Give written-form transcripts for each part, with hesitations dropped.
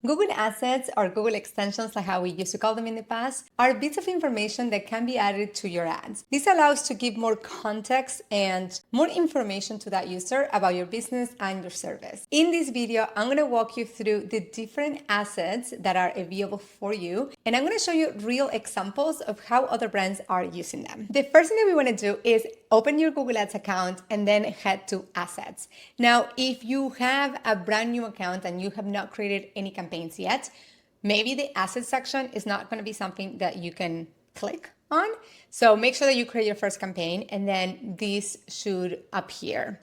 Google Assets, or Google extensions, like how we used to call them in the past, are bits of information that can be added to your ads. This allows to give more context and more information to that user about your business and your service. In this video, I'm going to walk you through the different assets that are available for you, and I'm going to show you real examples of how other brands are using them. The first thing that we want to do is open your Google Ads account and then head to Assets. Now, if you have a brand new account and you have not created any campaigns yet, maybe the Assets section is not going to be something that you can click on. So make sure that you create your first campaign, and then this should appear.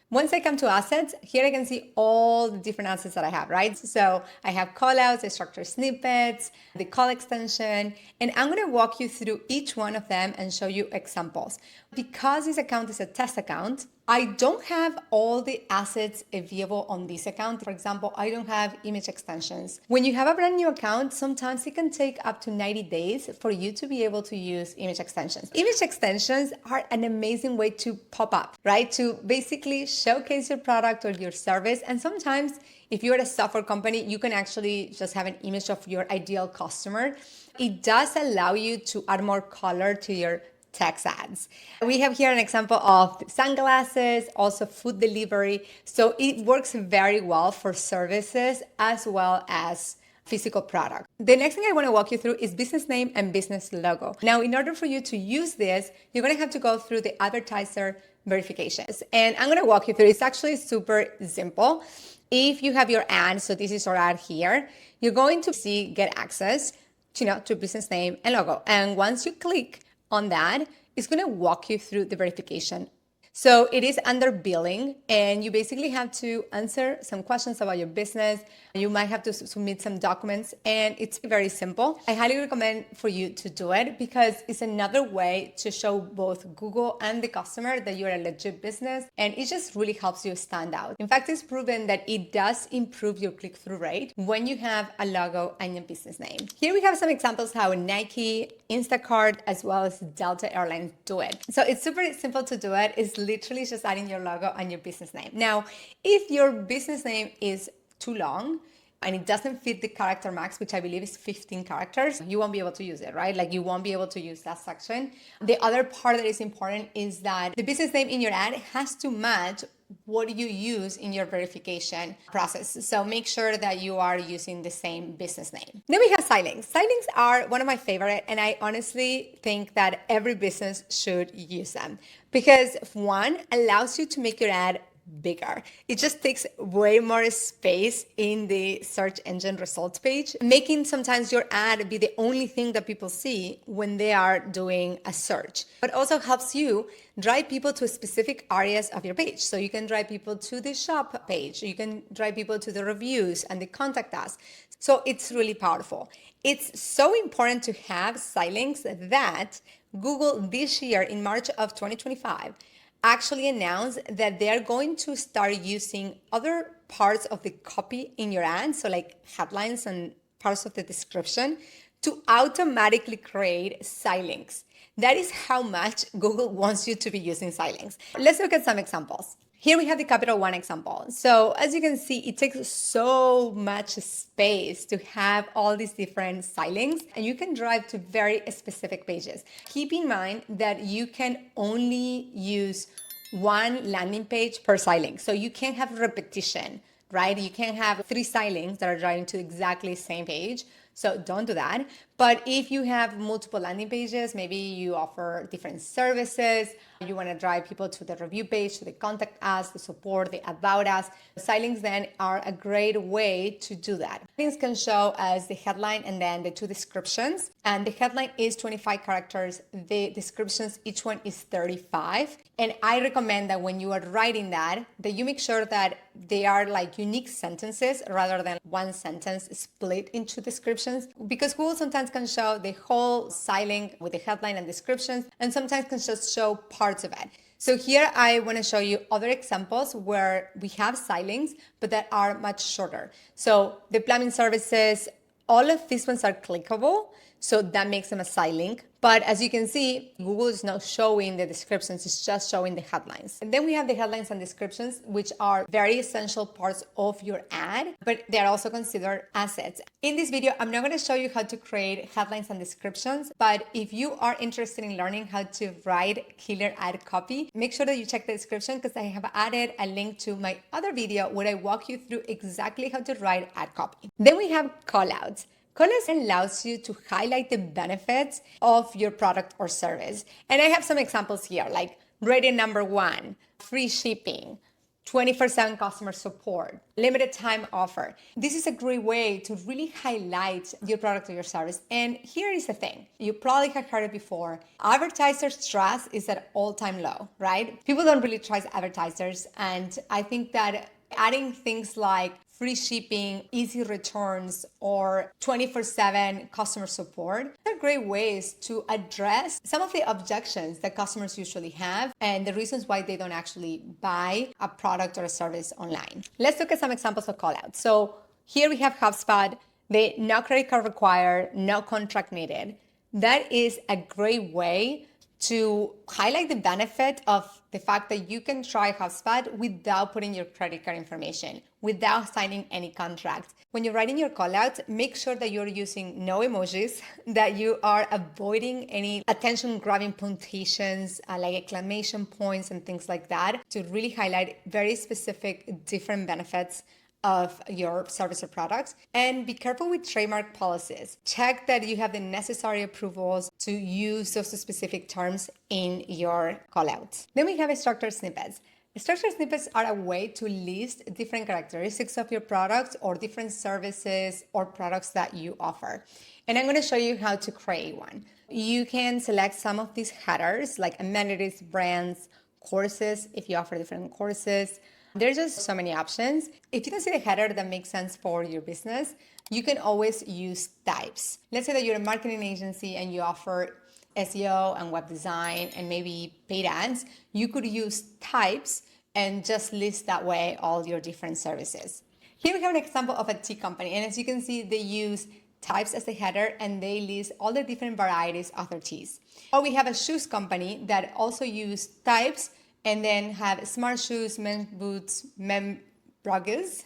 Once I come to assets, here I can see all the different assets that I have, right? So I have callouts, the structured snippets, the call extension, and I'm gonna walk you through each one of them and show you examples. Because this account is a test account, I don't have all the assets available on this account. For example, I don't have image extensions. When you have a brand new account, sometimes it can take up to 90 days for you to be able to use image extensions. Image extensions are an amazing way to pop up, right? To basically showcase your product or your service. And sometimes if you're a software company, you can actually just have an image of your ideal customer. It does allow you to add more color to your text ads. We have here an example of sunglasses, also food delivery. So it works very well for services as well as physical product. The next thing I want to walk you through is business name and business logo. Now, in order for you to use this, you're going to have to go through the advertiser verifications. And I'm going to walk you through. It's actually super simple. If you have your ad, so this is our ad here, you're going to see get access to business name and logo. And once you click on that, it's going to walk you through the verification. So it is under billing, and you basically have to answer some questions about your business. You might have to submit some documents, and it's very simple. I highly recommend for you to do it because it's another way to show both Google and the customer that you're a legit business, and it just really helps you stand out. In fact, it's proven that it does improve your click-through rate when you have a logo and your business name. Here we have some examples how Nike, Instacart, as well as Delta Airlines do it. So it's super simple to do it. It's literally just adding your logo and your business name. Now, if your business name is too long and it doesn't fit the character max, which I believe is 15 characters, you won't be able to use it, right? Like you won't be able to use that section. The other part that is important is that the business name in your ad has to match what you use in your verification process. So make sure that you are using the same business name. Then we have sidelinks. Sidelinks are one of my favorite, and I honestly think that every business should use them because one allows you to make your ad bigger. It just takes way more space in the search engine results page, making sometimes your ad be the only thing that people see when they are doing a search. But also helps you drive people to specific areas of your page. So you can drive people to the shop page, you can drive people to the reviews and the contact us. So it's really powerful. It's so important to have sidelinks that Google this year in March of 2025 actually announced that they're going to start using other parts of the copy in your ad, so like headlines and parts of the description, to automatically create sidelinks. That is how much Google wants you to be using sidelinks. Let's look at some examples. Here we have the Capital One example. So as you can see, it takes so much space to have all these different sidelinks, and you can drive to very specific pages. Keep in mind that you can only use one landing page per sidelink. So you can't have repetition, right? You can't have 3 sidelinks that are driving to exactly the same page. So don't do that. But if you have multiple landing pages, maybe you offer different services, you want to drive people to the review page, to the contact us, the support, the about us. Sidelinks then are a great way to do that. Things can show as the headline and then the 2 descriptions. And the headline is 25 characters. The descriptions, each one is 35. And I recommend that when you are writing that you make sure that they are like unique sentences rather than one sentence split into descriptions. Because Google sometimes can show the whole sidelink with the headline and descriptions, and sometimes can just show parts of it. So here I want to show you other examples where we have sidelinks, but that are much shorter. So the plumbing services, all of these ones are clickable. So that makes them a side link. But as you can see, Google is not showing the descriptions, it's just showing the headlines. And then we have the headlines and descriptions, which are very essential parts of your ad, but they're also considered assets. In this video, I'm not going to show you how to create headlines and descriptions, but if you are interested in learning how to write killer ad copy, make sure that you check the description because I have added a link to my other video where I walk you through exactly how to write ad copy. Then we have callouts. Callouts allows you to highlight the benefits of your product or service. And I have some examples here, like rating number 1, free shipping, 24/7 customer support, limited time offer. This is a great way to really highlight your product or your service. And here is the thing. You probably have heard it before. Advertisers' trust is at all-time low, right? People don't really trust advertisers. And I think that adding things like free shipping, easy returns, or 24/7 customer support are great ways to address some of the objections that customers usually have and the reasons why they don't actually buy a product or a service online. Let's look at some examples of callouts. So here we have HubSpot, the no credit card required, no contract needed. That is a great way to highlight the benefit of the fact that you can try HubSpot without putting your credit card information, without signing any contract. When you're writing your callouts, make sure that you're using no emojis, that you are avoiding any attention-grabbing punctuations like exclamation points and things like that to really highlight very specific different benefits of your service or products. And be careful with trademark policies. Check that you have the necessary approvals to use those specific terms in your callouts. Then we have structured snippets. Structured snippets are a way to list different characteristics of your product or different services or products that you offer. And I'm going to show you how to create one. You can select some of these headers like amenities, brands, courses, if you offer different courses. There's just so many options. If you don't see the header that makes sense for your business, you can always use types. Let's say that you're a marketing agency and you offer SEO and web design and maybe paid ads. You could use types and just list that way all your different services. Here we have an example of a tea company. And as you can see, they use types as the header and they list all the different varieties of their teas. Or we have a shoes company that also use types and then have smart shoes, men's boots, men ruggers,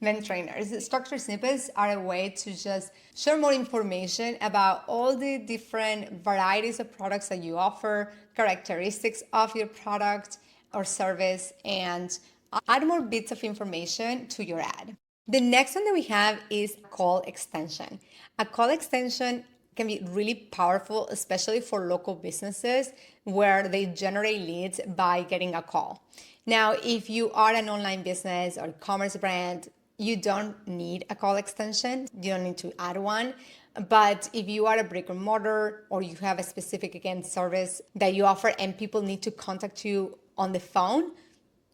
men trainers. Structured snippets are a way to just share more information about all the different varieties of products that you offer, characteristics of your product or service, and add more bits of information to your ad. The next one that we have is call extension. A call extension can be really powerful, especially for local businesses where they generate leads by getting a call. Now, if you are an online business or commerce brand, you don't need a call extension. You don't need to add one. But if you are a brick and mortar or you have a specific, again, service that you offer and people need to contact you on the phone,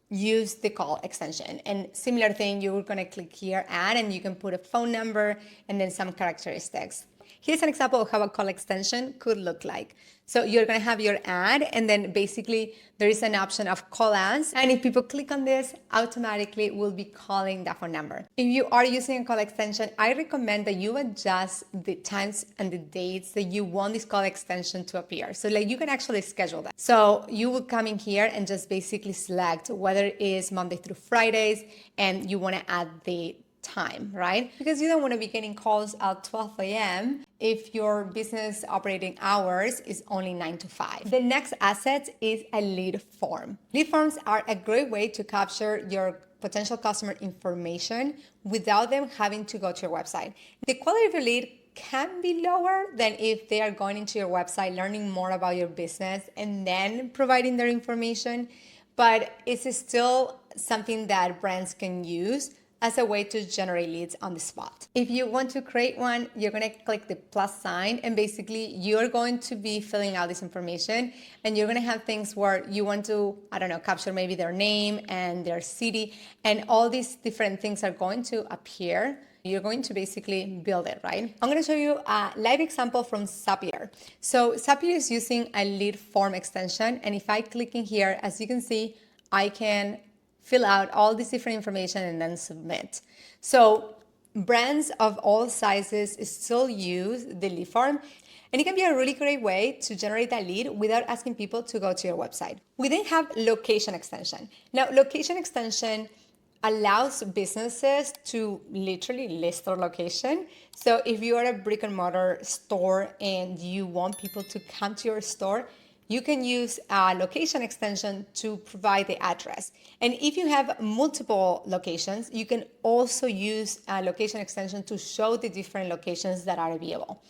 use the call extension. And similar thing, you're gonna click here, add, and you can put a phone number and then some characteristics. Here's an example of how a call extension could look like. So you're gonna have your ad and then basically there is an option of call us. And if people click on this, automatically we'll be calling that phone number. If you are using a call extension, I recommend that you adjust the times and the dates that you want this call extension to appear. So like you can actually schedule that. So you will come in here and just basically select whether it is Monday through Fridays and you wanna add the time, right? Because you don't want to be getting calls at 12 a.m. if your business operating hours is only 9 to 5. The next asset is a lead form. Lead forms are a great way to capture your potential customer information without them having to go to your website. The quality of your lead can be lower than if they are going into your website, learning more about your business and then providing their information, but it's still something that brands can use as a way to generate leads on the spot. If you want to create one, you're gonna click the plus sign and basically you're going to be filling out this information and you're gonna have things where you want to, I don't know, capture maybe their name and their city and all these different things are going to appear. You're going to basically build it, right? I'm gonna show you a live example from Zapier. So Zapier is using a lead form extension and if I click in here, as you can see, I can fill out all this different information and then submit. So Brands of all sizes still use the lead form, and it can be a really great way to generate that lead without asking people to go to your website. We then have location extension. Now, location extension allows businesses to literally list their location. So if you are a brick and mortar store and you want people to come to your store, you can use a location extension to provide the address. And if you have multiple locations, you can also use a location extension to show the different locations that are available.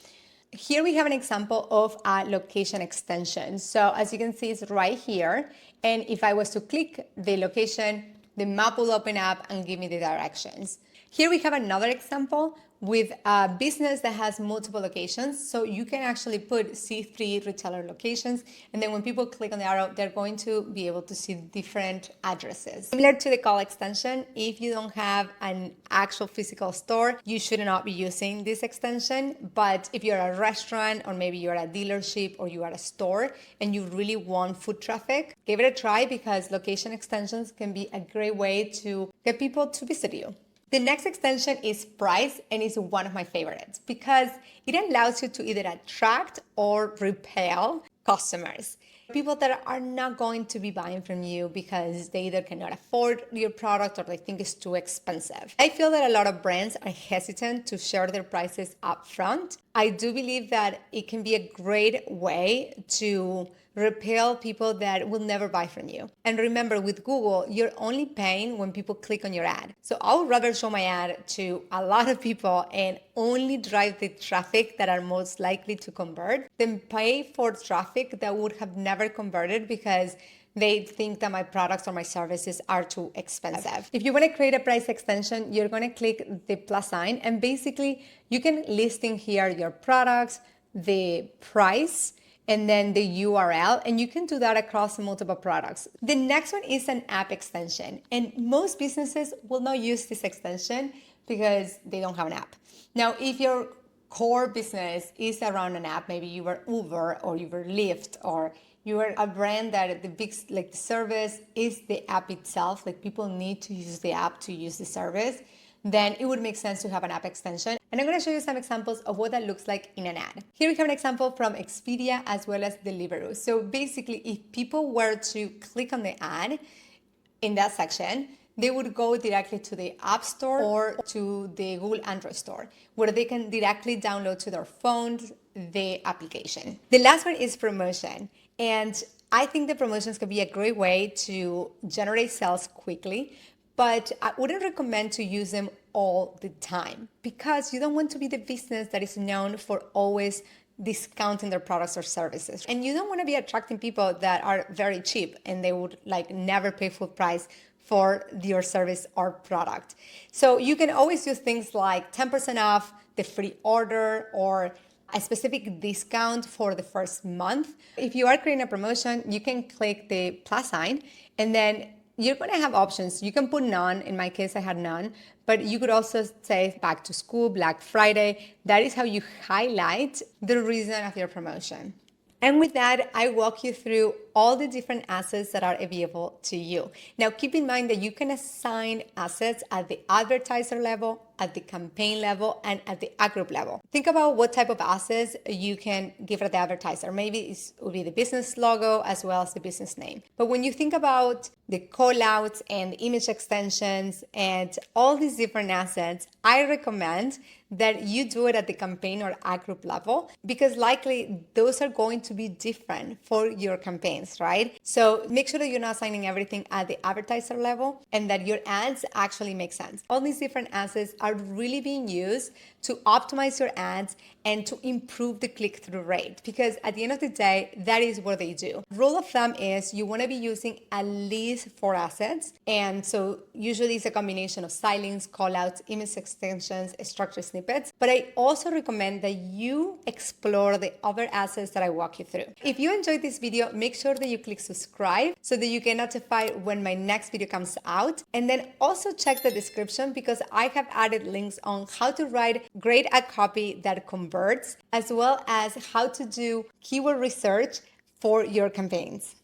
Here we have an example of a location extension. So as you can see, it's right here. And if I was to click the location, the map will open up and give me the directions. Here we have another example with a business that has multiple locations. So you can actually put C3 retailer locations. And then when people click on the arrow, they're going to be able to see different addresses. Similar to the call extension, if you don't have an actual physical store, you should not be using this extension. But if you're a restaurant, or maybe you're a dealership, or you are a store and you really want foot traffic, give it a try, because location extensions can be a great way to get people to visit you. The next extension is price, and is one of my favorites because it allows you to either attract or repel customers. People that are not going to be buying from you because they either cannot afford your product or they think it's too expensive. I feel that a lot of brands are hesitant to share their prices up front. I do believe that it can be a great way to repel people that will never buy from you. And remember, with Google, you're only paying when people click on your ad. So I would rather show my ad to a lot of people and only drive the traffic that are most likely to convert than pay for traffic that would have never converted because they think that my products or my services are too expensive. If you want to create a price extension, you're going to click the plus sign, and basically you can list in here your products, the price, and then the URL, and you can do that across multiple products. The next one is an app extension, and most businesses will not use this extension because they don't have an app. Now, if your core business is around an app, maybe you were Uber or you were Lyft, or you are a brand that the big, like the service is the app itself, like people need to use the app to use the service, then it would make sense to have an app extension. And I'm going to show you some examples of what that looks like in an ad. Here we have an example from Expedia as well as Deliveroo. So basically, if people were to click on the ad in that section, they would go directly to the App Store or to the Google Android Store, where they can directly download to their phones the application. The last one is promotion. And I think the promotions can be a great way to generate sales quickly, but I wouldn't recommend to use them all the time because you don't want to be the business that is known for always discounting their products or services. And you don't want to be attracting people that are very cheap and they would like never pay full price for your service or product. So you can always use things like 10% off, the free order, or a specific discount for the first month. If you are creating a promotion, you can click the plus sign, and then you're going to have options. You can put none. In my case, I had none, but you could also say back to school, Black Friday. That is how you highlight the reason of your promotion. And with that, I walk you through all the different assets that are available to you. Now, keep in mind that you can assign assets at the advertiser level, at the campaign level, and at the ad group level. Think about what type of assets you can give at the advertiser. Maybe it will be the business logo as well as the business name. But when you think about the callouts and the image extensions and all these different assets, I recommend that you do it at the campaign or ad group level because likely those are going to be different for your campaigns, right? So make sure that you're not assigning everything at the advertiser level and that your ads actually make sense. All these different assets are really being used to optimize your ads and to improve the click-through rate because at the end of the day, that is what they do. Rule of thumb is you want to be using at least 4 assets. And so usually it's a combination of stylings, callouts, image extensions, structured snippets. But I also recommend that you explore the other assets that I walk you through. If you enjoyed this video, make sure that you click subscribe so that you get notified when my next video comes out. And then also check the description because I have added links on how to write great ad copy that converts, as well as how to do keyword research for your campaigns.